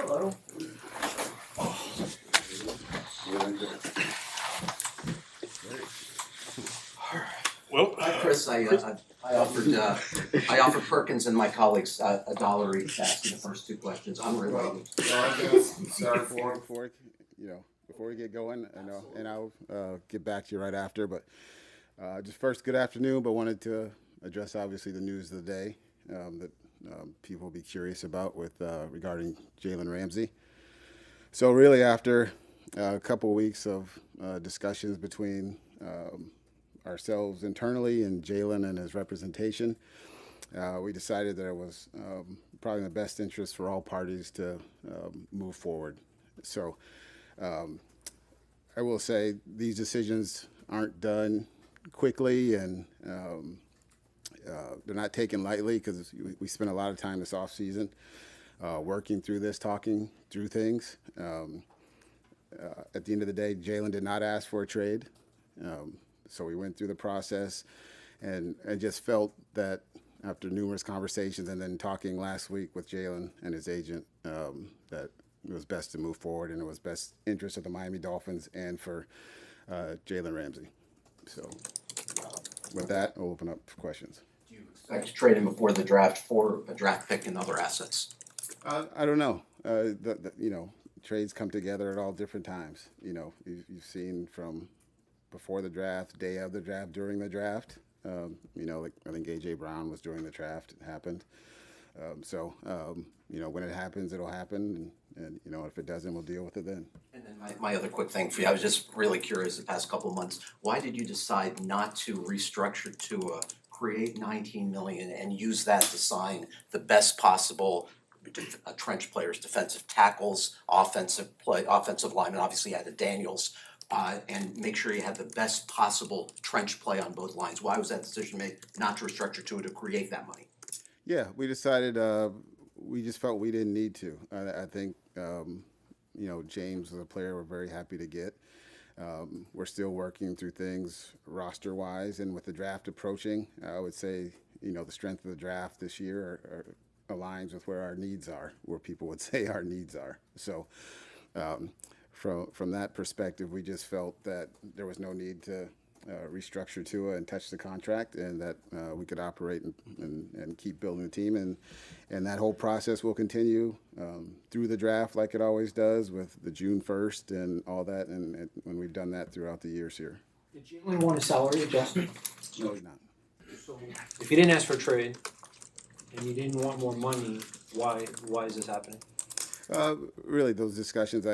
Hello. Well, Hi, Chris. I offered Perkins and my colleagues a dollar each to ask you the first two questions unrelated. Before we get going, and I'll get back to you right after. But just first, good afternoon. But wanted to address obviously the news of the day that people will be curious about with regarding Jalen Ramsey. So really, after a couple of weeks of discussions between ourselves internally and Jalen and his representation, we decided that it was probably in the best interest for all parties to move forward. So I will say these decisions aren't done quickly, and they're not taken lightly because we spent a lot of time this off season working through this, talking through things. At the end of the day, Jalen did not ask for a trade. So we went through the process and just felt that after numerous conversations and then talking last week with Jalen and his agent, that it was best to move forward and it was best interest of the Miami Dolphins and for Jalen Ramsey. So with that, I'll open up for questions. Do you expect to trade him before the draft for a draft pick and other assets? I don't know. Trades come together at all different times. You've seen from before the draft, day of the draft, during the draft. Like I think A.J. Brown was during the draft. It happened. When it happens, it'll happen. And if it doesn't, we'll deal with it then. And then my other quick thing for you, I was just really curious the past couple of months, why did you decide not to restructure Tua, create $19 million, and use that to sign the best possible trench players, defensive tackles, offensive linemen, obviously you had Daniels, and make sure you have the best possible trench play on both lines? Why was that decision made not to restructure Tua to create that money? Yeah, we decided we just felt we didn't need to. I think, James was a player we're very happy to get. We're still working through things roster-wise, and with the draft approaching, I would say, the strength of the draft this year aligns with where our needs are, where people would say our needs are. So from that perspective, we just felt that there was no need to restructure Tua and touch the contract, and that we could operate and keep building the team. And that whole process will continue through the draft like it always does with the June 1st and all that, and when we've done that throughout the years here. Did Jalen want a salary adjustment? No, he's not. So if you didn't ask for a trade and you didn't want more money, why is this happening? Really, those discussions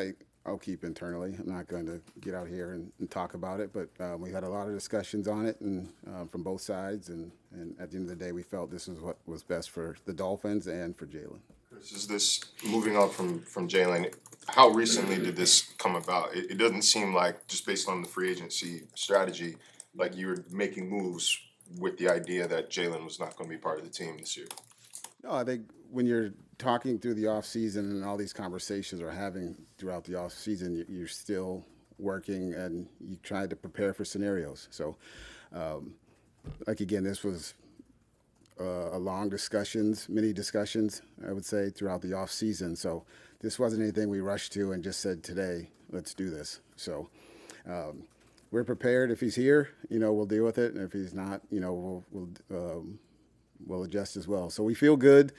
I'll keep internally. I'm not going to get out here and talk about it, but we had a lot of discussions on it and from both sides, and at the end of the day, we felt this is what was best for the Dolphins and for Jalen. Chris, is this, moving on from Jalen, how recently did this come about? It doesn't seem like, just based on the free agency strategy, like you were making moves with the idea that Jalen was not going to be part of the team this year. No, I think when you're talking through the off season and all these conversations we're having throughout the off season, you're still working and you try to prepare for scenarios. So, again, this was a long many discussions, I would say, throughout the off season. So this wasn't anything we rushed to and just said today, let's do this. So we're prepared. If he's here, we'll deal with it, and if he's not, we'll adjust as well. So we feel good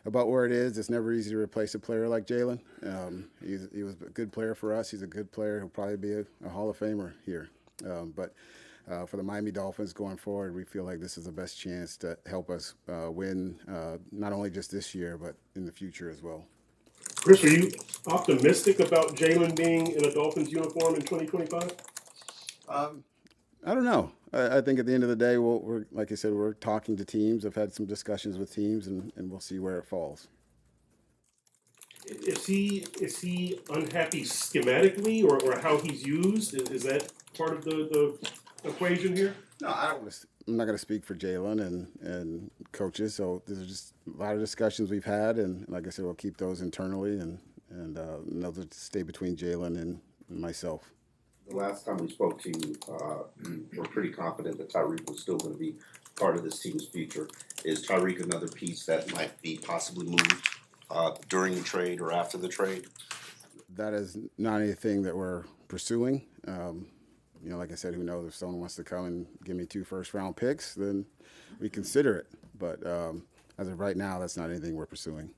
about where it is. It's never easy to replace a player like Jalen. He was a good player for us. He's a good player. He'll probably be a Hall of Famer here. But for the Miami Dolphins going forward, we feel like this is the best chance to help us win, not only just this year, but in the future as well. Chris, are you optimistic about Jalen being in a Dolphins uniform in 2025? I don't know. I think at the end of the day, we're like I said, we're talking to teams. I've had some discussions with teams, and we'll see where it falls. Is he unhappy schematically, or how he's used? Is that part of the equation here? No, I'm not going to speak for Jalen and coaches. So there's just a lot of discussions we've had, and like I said, we'll keep those internally, and those stay between Jalen and myself. The last time we spoke to you, we were pretty confident that Tyreek was still going to be part of this team's future. Is Tyreek another piece that might be possibly moved during the trade or after the trade? That is not anything that we're pursuing. Like I said, who knows if someone wants to come and give me 2 first-round picks, then we consider it. But as of right now, that's not anything we're pursuing.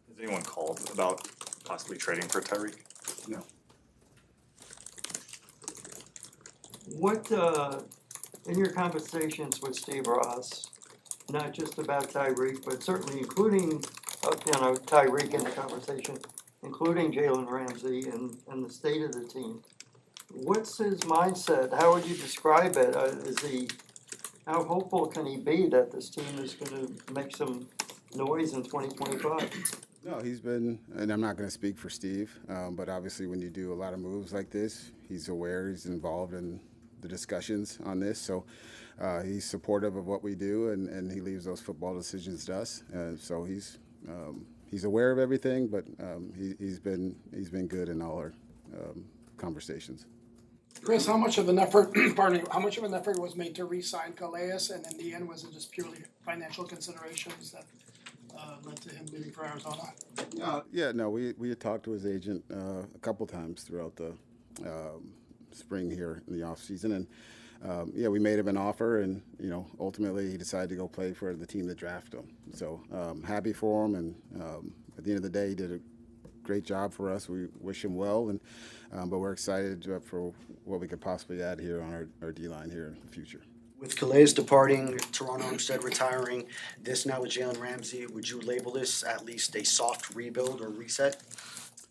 Has anyone called about possibly trading for Tyreek? No. What, in your conversations with Steve Ross, not just about Tyreek, but certainly including, Tyreek in the conversation, including Jalen Ramsey and the state of the team, what's his mindset? How would you describe it? How hopeful can he be that this team is gonna make some noise in 2025? No, he's been, and I'm not going to speak for Steve, but obviously when you do a lot of moves like this, he's aware, he's involved in the discussions on this. So he's supportive of what we do, and he leaves those football decisions to us. So he's aware of everything, but he's been good in all our conversations. Chris, how much of an effort, pardon me, how much of an effort was made to re-sign Calais, and in the end, was it just purely financial considerations that led to him leaving for Arizona? We had talked to his agent a couple times throughout the spring here in the off season, and we made him an offer, and ultimately he decided to go play for the team that drafted him. So happy for him, and at the end of the day, he did a great job for us. We wish him well, and but we're excited for what we could possibly add here on our D-line here in the future. With Calais departing, Toronto instead retiring, this now with Jalen Ramsey, would you label this at least a soft rebuild or reset?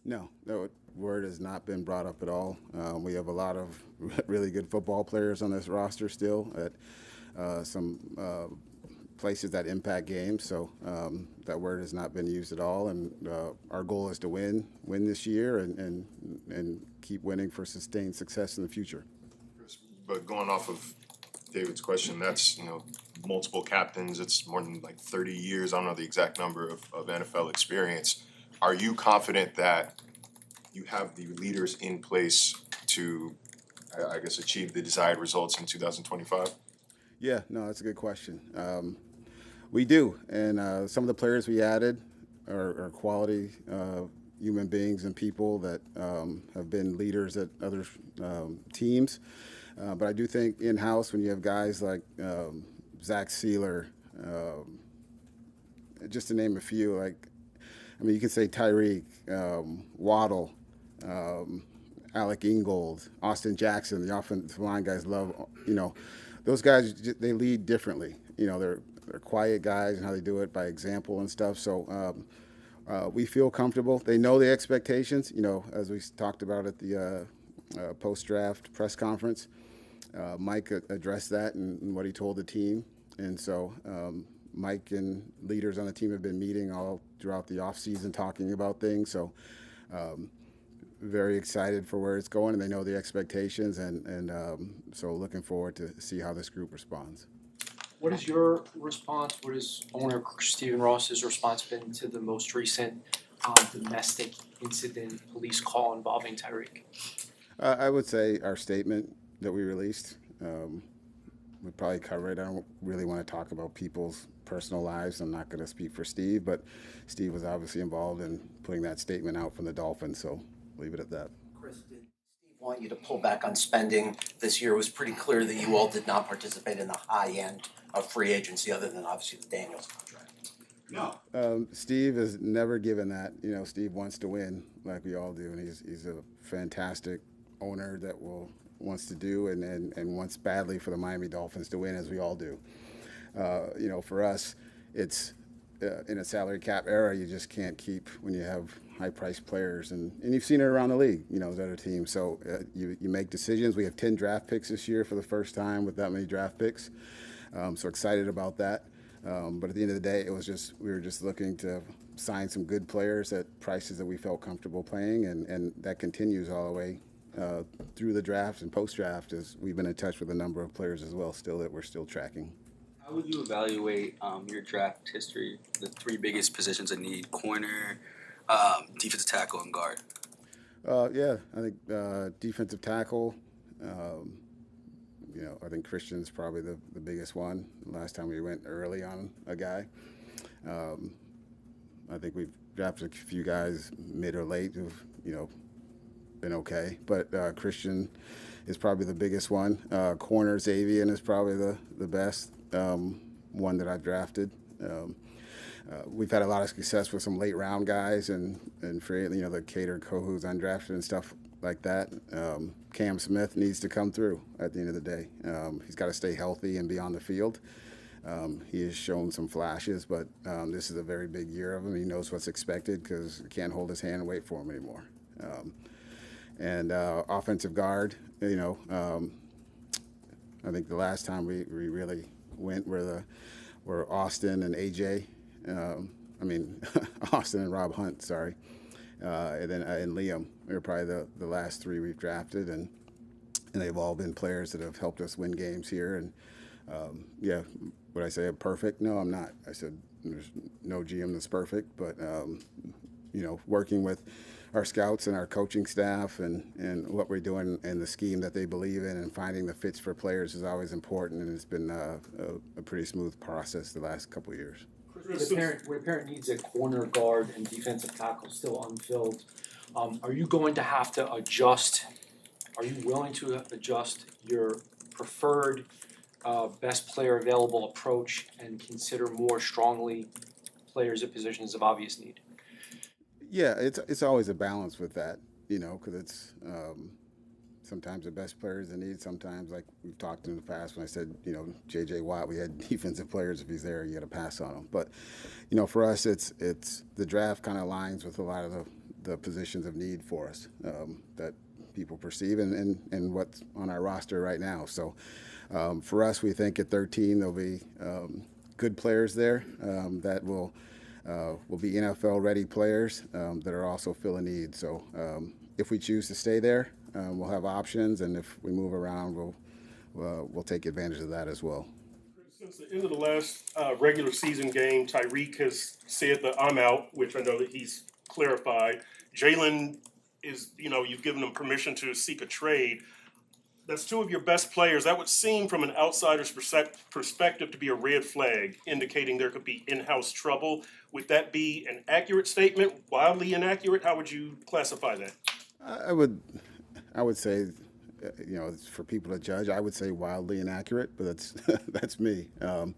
No, that word has not been brought up at all. We have a lot of really good football players on this roster still at some places that impact games, so that word has not been used at all. And our goal is to win this year and keep winning for sustained success in the future. But going off of David's question, that's, multiple captains, it's more than like 30 years, I don't know the exact number of NFL experience. Are you confident that you have the leaders in place to, I guess, achieve the desired results in 2025? Yeah, no, that's a good question. We do, and some of the players we added are quality human beings and people that have been leaders at other teams. But I do think in-house, when you have guys like Zach Sealer, just to name a few, you can say Tyreek, Waddle, Alec Ingold, Austin Jackson, the offensive line guys love, those guys, they lead differently. They're quiet guys and how they do it by example and stuff. So we feel comfortable. They know the expectations, as we talked about at the post-draft press conference. Mike addressed that and what he told the team. And so Mike and leaders on the team have been meeting all throughout the offseason talking about things. So very excited for where it's going, and they know the expectations. And so looking forward to see how this group responds. What is your response? What is owner Stephen Ross's response been to the most recent domestic incident police call involving Tyreek? I would say our statement that we released would probably cover it. I don't really want to talk about people's personal lives. I'm not going to speak for Steve, but Steve was obviously involved in putting that statement out from the Dolphins, so leave it at that. Chris, did Steve want you to pull back on spending this year? It was pretty clear that you all did not participate in the high end of free agency other than obviously the Daniels contract. No. Steve has never given that. Steve wants to win like we all do, and he's a fantastic owner that wants to do and wants badly for the Miami Dolphins to win, as we all do. For us, it's in a salary cap era, you just can't keep when you have high-priced players, and you've seen it around the league, the other teams. So you make decisions. We have 10 draft picks this year for the first time with that many draft picks. So excited about that. But at the end of the day, we were just looking to sign some good players at prices that we felt comfortable playing, and that continues all the way through the draft and post-draft, as we've been in touch with a number of players as well still that we're still tracking. How would you evaluate your draft history, the 3 biggest positions in need: corner, defensive tackle, and guard? I think defensive tackle, I think Christian's probably the biggest one. Last time we went early on a guy. I think we've drafted a few guys mid or late who've, been okay. But Christian is probably the biggest one. Corner Xavier is probably the best one that I've drafted. We've had a lot of success with some late round guys and the Cater Kohus undrafted and stuff like that. Cam Smith needs to come through at the end of the day. He's got to stay healthy and be on the field. He has shown some flashes, but this is a very big year of him. He knows what's expected because he can't hold his hand and wait for him anymore. And offensive guard, I think the last time we really went were Austin and AJ. Austin and Rob Hunt, sorry. And Liam. They're probably the last three we've drafted, and they've all been players that have helped us win games here. And would I say I'm perfect? No, I'm not. I said there's no GM that's perfect, but working with our scouts and our coaching staff and what we're doing and the scheme that they believe in and finding the fits for players is always important, and it's been a pretty smooth process the last couple of years. When a parent needs a corner guard and defensive tackle still unfilled, are you going to have to adjust? Are you willing to adjust your preferred best player available approach and consider more strongly players at positions of obvious need? Yeah, it's always a balance with that, because it's sometimes the best players in need. Sometimes, like we've talked in the past, when I said, J.J. Watt, we had defensive players. If he's there, you got to pass on him. But, for us, it's the draft kind of aligns with a lot of the positions of need for us that people perceive and what's on our roster right now. So for us, we think at 13 there'll be good players there that will be NFL-ready players that are also filling needs. So if we choose to stay there, we'll have options, and if we move around, we'll take advantage of that as well. Since the end of the last regular season game, Tyreek has said that I'm out, which I know that he's clarified. Jalen is, you've given him permission to seek a trade. That's two of your best players. That would seem, from an outsider's perspective, to be a red flag, indicating there could be in-house trouble. Would that be an accurate statement? Wildly inaccurate? How would you classify that? I would say, it's for people to judge. I would say wildly inaccurate, but that's me. I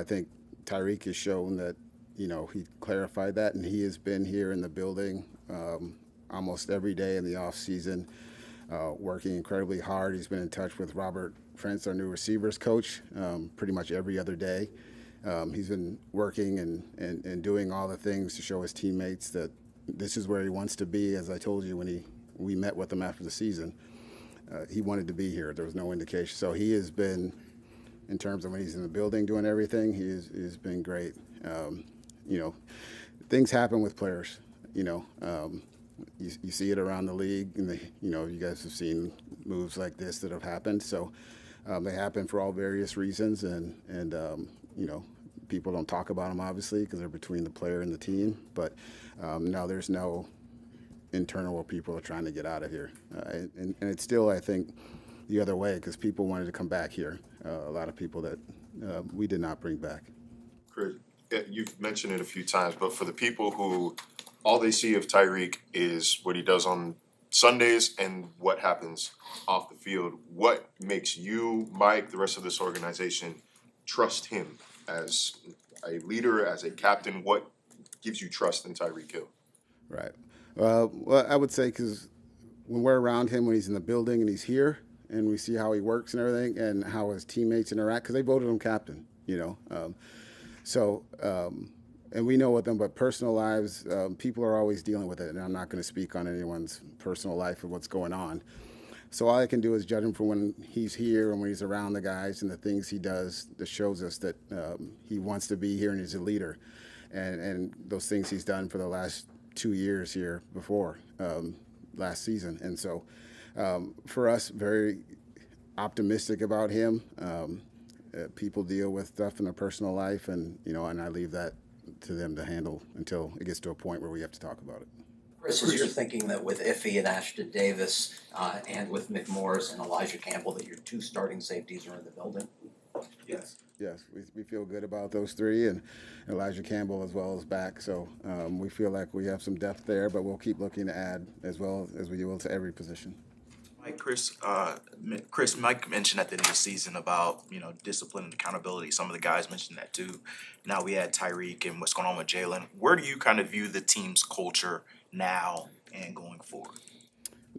think Tyreek has shown that, he clarified that, and he has been here in the building almost every day in the off season. Working incredibly hard. He's been in touch with Robert Prince, our new receivers coach, pretty much every other day. He's been working and doing all the things to show his teammates that this is where he wants to be. As I told you when we met with him after the season, he wanted to be here. There was no indication. So he has been, in terms of when he's in the building doing everything, he's been great. Things happen with players, You see it around the league, and you guys have seen moves like this that have happened. So they happen for all various reasons, and people don't talk about them obviously because they're between the player and the team. But no, there's no internal where people are trying to get out of here, and it's still, I think, the other way because people wanted to come back here. A lot of people that we did not bring back. Chris, you've mentioned it a few times, but for the people who all they see of Tyreek is what he does on Sundays and what happens off the field, what makes you, Mike, the rest of this organization, trust him as a leader, as a captain? What gives you trust in Tyreek Hill? Right. Well, I would say because when we're around him, when he's in the building and he's here, and we see how he works and everything and how his teammates interact, because they voted him captain, and we know with them, but personal lives, people are always dealing with it, and I'm not going to speak on anyone's personal life or what's going on. So all I can do is judge him for when he's here and when he's around the guys and the things he does that shows us that he wants to be here and he's a leader, and those things he's done for the last 2 years here before last season. And so for us, very optimistic about him. People deal with stuff in their personal life, and I leave that to them to handle until it gets to a point where we have to talk about it. Chris, is your thinking that with Iffy and Ashton Davis and with Mick Morris and Elijah Campbell that your two starting safeties are in the building? Yes. yes, we feel good about those three, and Elijah Campbell as well is back. So we feel like we have some depth there, but we'll keep looking to add as well as we will to every position. Mike mentioned at the end of the season about, discipline and accountability. Some of the guys mentioned that too. Now we had Tyreek and what's going on with Jalen. Where do you kind of view the team's culture now and going forward?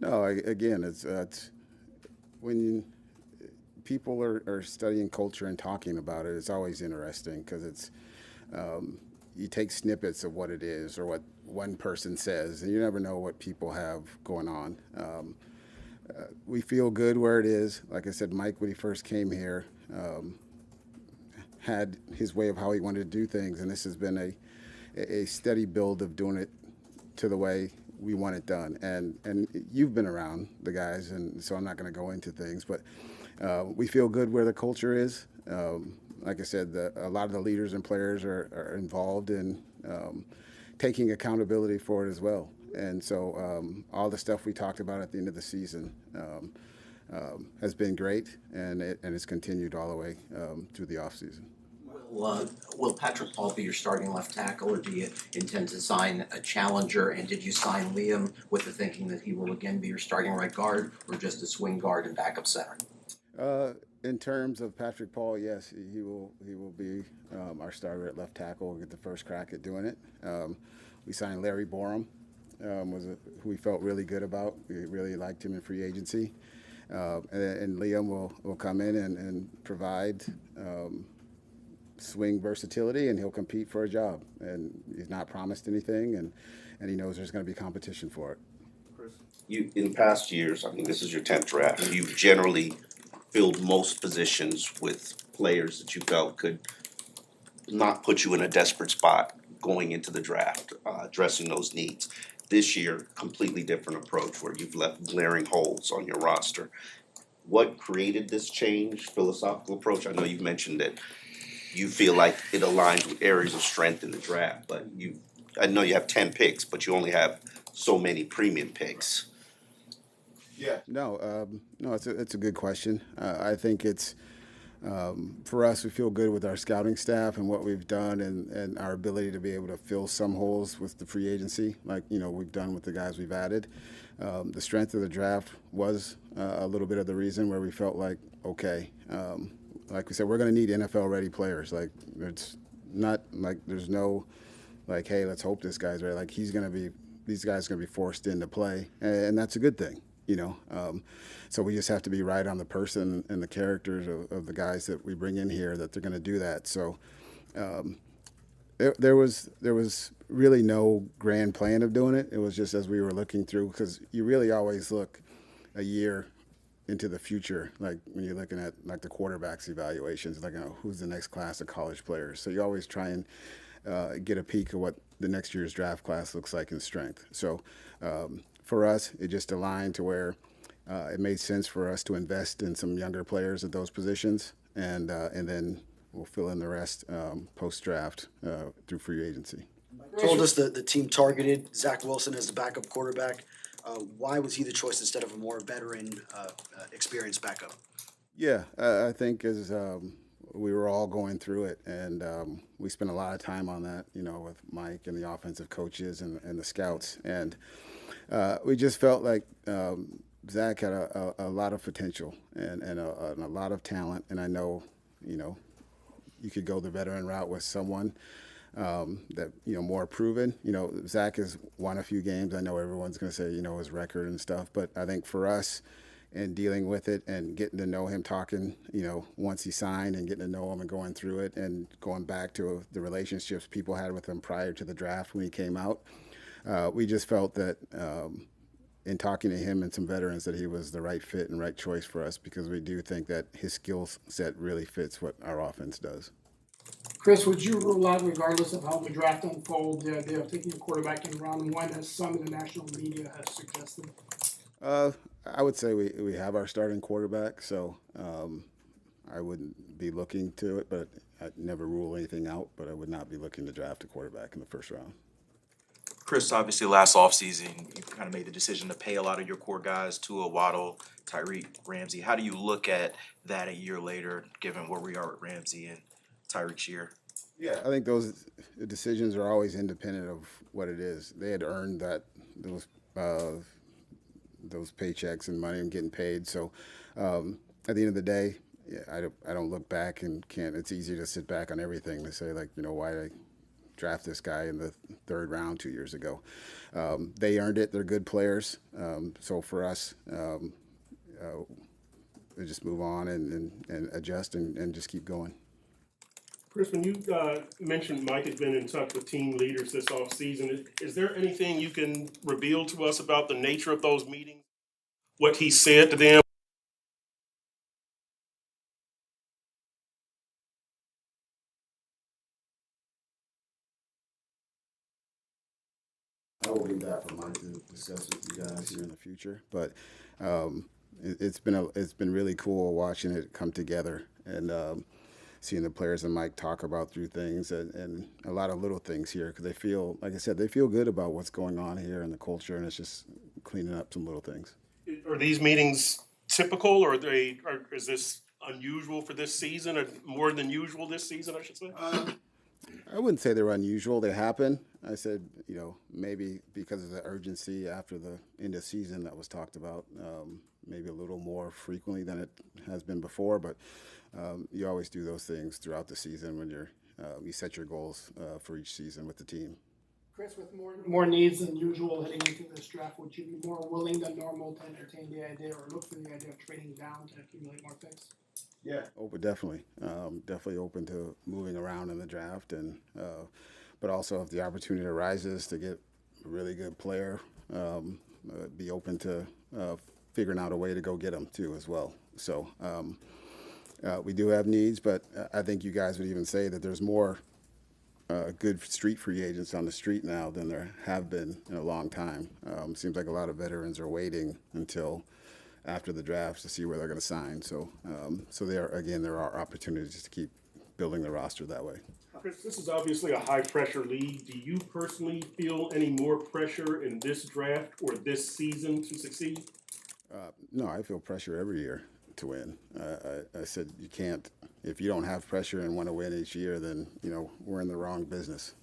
No, again, it's when people are studying culture and talking about it, it's always interesting because it's you take snippets of what it is or what one person says, and you never know what people have going on. We feel good where it is. Like I said, Mike, when he first came here, had his way of how he wanted to do things, and this has been a steady build of doing it to the way we want it done. And you've been around the guys, and so I'm not going to go into things, but we feel good where the culture is. Like I said, a lot of the leaders and players are involved in taking accountability for it as well. And so all the stuff we talked about at the end of the season has been great, and it's continued all the way through the offseason. Will Patrick Paul be your starting left tackle, or do you intend to sign a challenger? And did you sign Liam with the thinking that he will again be your starting right guard, or just a swing guard and backup center? In terms of Patrick Paul, yes, he will be our starter at left tackle. We'll get the first crack at doing it. We signed Larry Borum, who we felt really good about. We really liked him in free agency. And Liam will come in and provide swing versatility, and he'll compete for a job. And he's not promised anything, and he knows there's going to be competition for it. You, in past years, I mean, this is your 10th draft, you've generally filled most positions with players that you felt could not put you in a desperate spot going into the draft, addressing those needs. This year, completely different approach where you've left glaring holes on your roster. What created this change, philosophical approach? I know you've mentioned that you feel like it aligns with areas of strength in the draft, but I know you have 10 picks, but you only have so many premium picks. Yeah. No, it's a good question. I think it's for us. We feel good with our scouting staff and what we've done, and our ability to be able to fill some holes with the free agency, like we've done with the guys we've added. The strength of the draft was a little bit of the reason where we felt like, okay, like we said, we're going to need NFL ready players. Like it's not like there's no like, hey, let's hope this guy's ready. Like these guys are going to be forced into play, and that's a good thing. So we just have to be right on the person and the characters of the guys that we bring in here that they're going to do that. So there was really no grand plan of doing it. It was just as we were looking through, because you really always look a year into the future, like when you're looking at like the quarterbacks evaluations, like who's the next class of college players. So you always try and get a peek of what the next year's draft class looks like in strength. So for us, it just aligned to where it made sense for us to invest in some younger players at those positions, and then we'll fill in the rest post-draft through free agency. Told us that the team targeted Zach Wilson as the backup quarterback. Why was he the choice instead of a more veteran, experienced backup? Yeah, I think as we were all going through it, and we spent a lot of time on that, with Mike and the offensive coaches and the scouts, and we just felt like Zach had a lot of potential and a lot of talent, and I know, you could go the veteran route with someone that more proven. Zach has won a few games. I know everyone's going to say his record and stuff, but I think for us and dealing with it and getting to know him, talking once he signed and getting to know him and going through it and going back to the relationships people had with him prior to the draft when he came out, we just felt that in talking to him and some veterans that he was the right fit and right choice for us, because we do think that his skill set really fits what our offense does. Chris, would you rule out, regardless of how the draft unfolds, the idea of taking a quarterback in round one, as some in the national media has suggested? I would say we have our starting quarterback, so I wouldn't be looking to it, but I'd never rule anything out, but I would not be looking to draft a quarterback in the first round. Chris, obviously last offseason, you kind of made the decision to pay a lot of your core guys, Tua, Waddle, Tyreek, Ramsey. How do you look at that a year later, given where we are with Ramsey and Tyreek's year? Yeah, I think those decisions are always independent of what it is. They had earned those paychecks and money and getting paid. So at the end of the day, yeah, I don't look back and can't. It's easy to sit back on everything to say like, why did I draft this guy in the third round 2 years ago? They earned it. They're good players. So for us, we just move on and adjust and just keep going. Chris, when you mentioned Mike had been in touch with team leaders this offseason, is there anything you can reveal to us about the nature of those meetings? What he said to them? I will leave that for Mike to discuss with you guys here in the future. But it's been really cool watching it come together and seeing the players and Mike talk about through things and a lot of little things here because they feel, like I said, they feel good about what's going on here and the culture, and it's just cleaning up some little things. Are these meetings typical, or is this unusual for this season, or more than usual this season, I should say? I wouldn't say they're unusual. They happen. I said, maybe because of the urgency after the end of season that was talked about, maybe a little more frequently than it has been before. But you always do those things throughout the season when you set your goals for each season with the team. Chris, with more needs than usual heading into this draft, would you be more willing than normal to entertain the idea or look for the idea of trading down to accumulate more picks? Yeah, definitely. Definitely open to moving around in the draft, and but also if the opportunity arises to get a really good player, be open to figuring out a way to go get them too as well. So we do have needs, but I think you guys would even say that there's more good street free agents on the street now than there have been in a long time. Seems like a lot of veterans are waiting until after the draft to see where they're going to sign. So, there are opportunities to keep building the roster that way. Chris, this is obviously a high-pressure league. Do you personally feel any more pressure in this draft or this season to succeed? No, I feel pressure every year to win. I said you can't, if you don't have pressure and want to win each year, then, we're in the wrong business.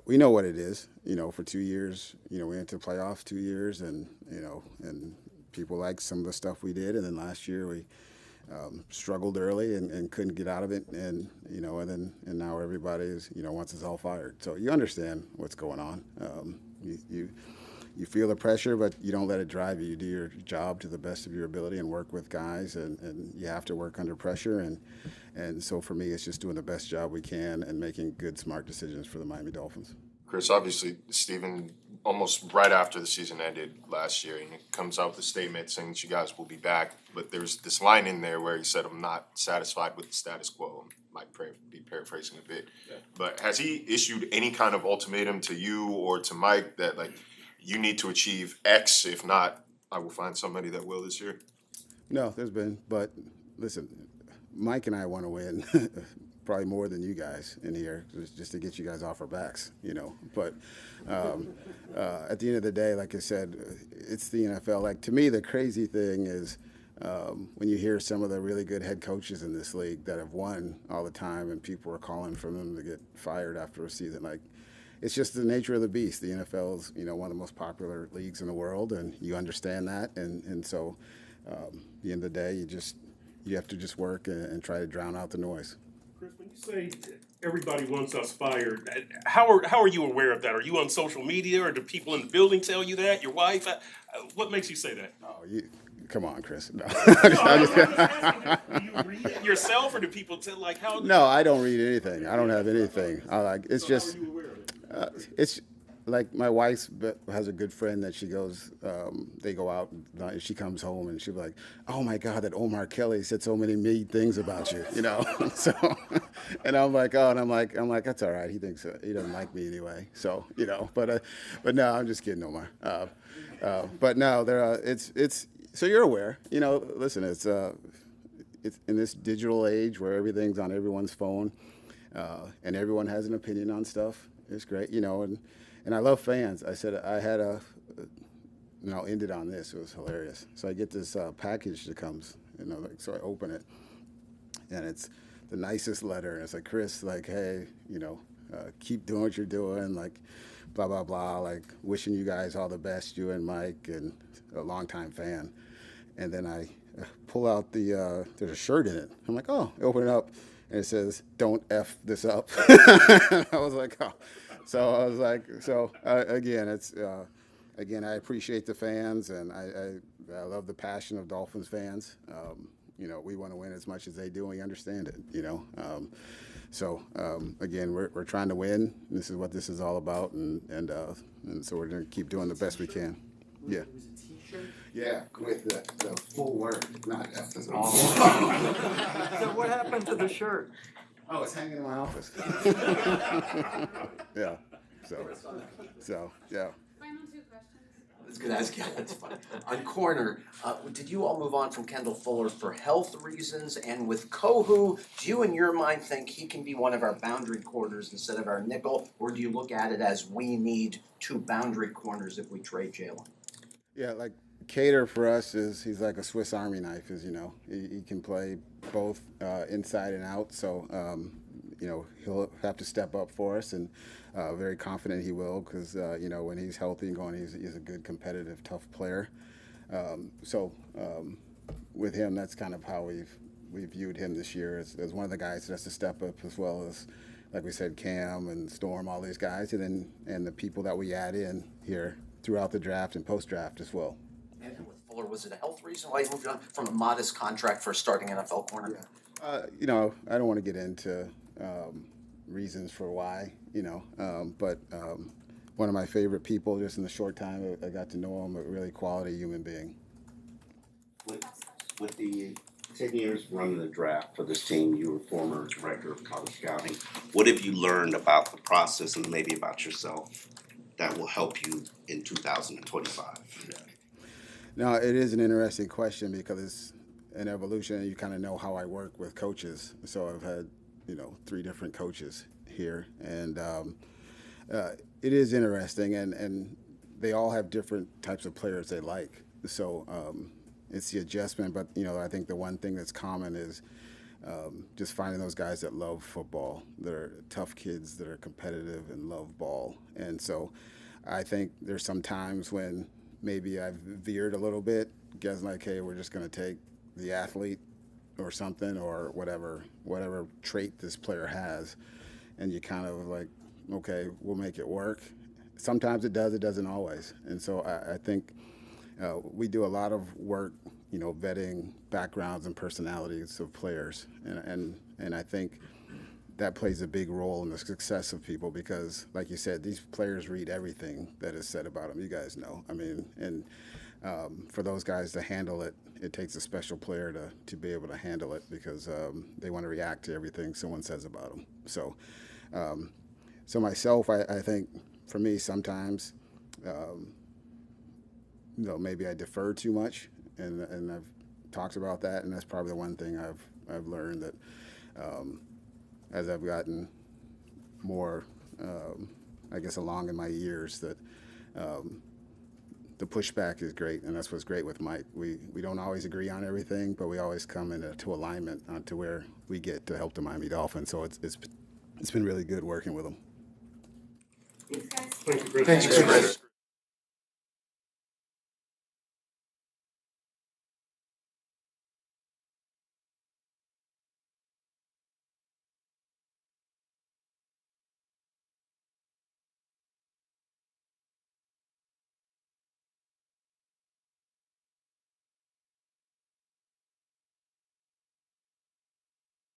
We know what it is, for 2 years, we went to playoffs 2 years and people liked some of the stuff we did. And then last year we struggled early and couldn't get out of it. And now everybody is, wants us all fired. So you understand what's going on. You feel the pressure, but you don't let it drive you. You do your job to the best of your ability and work with guys, and you have to work under pressure. And so for me, it's just doing the best job we can and making good, smart decisions for the Miami Dolphins. Chris, obviously, Steven, almost right after the season ended last year, and it comes out with a statement saying that you guys will be back. But there's this line in there where he said, "I'm not satisfied with the status quo." Might be paraphrasing a bit. Yeah. But has he issued any kind of ultimatum to you or to Mike that, like, you need to achieve X, if not, I will find somebody that will this year? No, there's been, but listen, Mike and I want to win probably more than you guys in here, just to get you guys off our backs, But at the end of the day, like I said, it's the NFL. Like, to me, the crazy thing is when you hear some of the really good head coaches in this league that have won all the time and people are calling for them to get fired after a season, like, it's just the nature of the beast. The NFL is, one of the most popular leagues in the world, and you understand that. And so, at the end of the day, you have to just work and try to drown out the noise. Chris, when you say everybody wants us fired, how are you aware of that? Are you on social media, or do people in the building tell you that? Your wife? What makes you say that? Oh, come on, Chris. No. I'm just asking, do you read it yourself, or do people tell, like, how? No, I don't read anything. I don't have anything. It's so just. How are you aware of it? It's like my wife has a good friend that she goes, they go out, and she comes home and she'll be like, "Oh my God, that Omar Kelly said so many mean things about you," So, and I'm like, oh, and I'm like, that's all right. He thinks he doesn't like me anyway. So, but no, I'm just kidding, Omar. But no, it's so you're aware, listen, it's in this digital age where everything's on everyone's phone, and everyone has an opinion on stuff. It's great, and I love fans. I said I had and I'll end it on this. It was hilarious. So I get this package that comes, so I open it, and it's the nicest letter, and it's like, Chris, like, hey, keep doing what you're doing, like, blah blah blah, like wishing you guys all the best, you and Mike, and a longtime fan. And then I pull out there's a shirt in it. I'm like, oh, open it up, and it says, "Don't F this up." I was like, oh. So I was like, again, it's again, I appreciate the fans, and I love the passion of Dolphins fans. We want to win as much as they do, and we understand it. Again, we're trying to win. This is what this is all about, and so we're going to keep doing the best we can. Yeah. Yeah, with the full word, not F this all. So what happened to the shirt? Oh, it's hanging in my office. Yeah. So yeah. Final two questions. I was gonna ask you, that's funny. On corner, did you all move on from Kendall Fuller for health reasons? And with Kohu, do you in your mind think he can be one of our boundary corners instead of our nickel? Or do you look at it as we need two boundary corners if we trade Jalen? Yeah, like Cater for us he's like a Swiss Army knife, as you know. He can play both inside and out, so he'll have to step up for us, and very confident he will, because when he's healthy and going, he's a good, competitive, tough player. With him, that's kind of how we've viewed him this year as one of the guys that has to step up, as well as, like we said, Cam and Storm, all these guys, and the people that we add in here throughout the draft and post-draft as well. And with Fuller, was it a health reason why you moved on from a modest contract for a starting NFL corner? Yeah. I don't want to get into reasons for why, but one of my favorite people, just in the short time I got to know him, a really quality human being. With the 10 years running the draft for this team, you were former director of college scouting. What have you learned about the process and maybe about yourself that will help you in 2025? Now, it is an interesting question because it's an evolution, and you kind of know how I work with coaches. So I've had, 3 different coaches here, and it is interesting, and they all have different types of players they like. So it's the adjustment, but, I think the one thing that's common is just finding those guys that love football, that are tough kids, that are competitive and love ball. And so I think there's some times when maybe I've veered a little bit, guys like, hey, we're just going to take the athlete or something, or whatever trait this player has, and you kind of like, okay, we'll make it work. Sometimes it does, it doesn't always. And so I think we do a lot of work, vetting backgrounds and personalities of players, and I think that plays a big role in the success of people, because, like you said, these players read everything that is said about them. You guys know. I mean, and for those guys to handle it, it takes a special player to be able to handle it, because they want to react to everything someone says about them. So, myself, I think for me sometimes, maybe I defer too much, and I've talked about that, and that's probably the one thing I've learned, that as I've gotten more, along in my years, that the pushback is great, and that's what's great with Mike. We don't always agree on everything, but we always come into alignment to where we get to help the Miami Dolphins. So it's been really good working with him. Thanks, guys. Thank you, Chris. Thanks, Chris.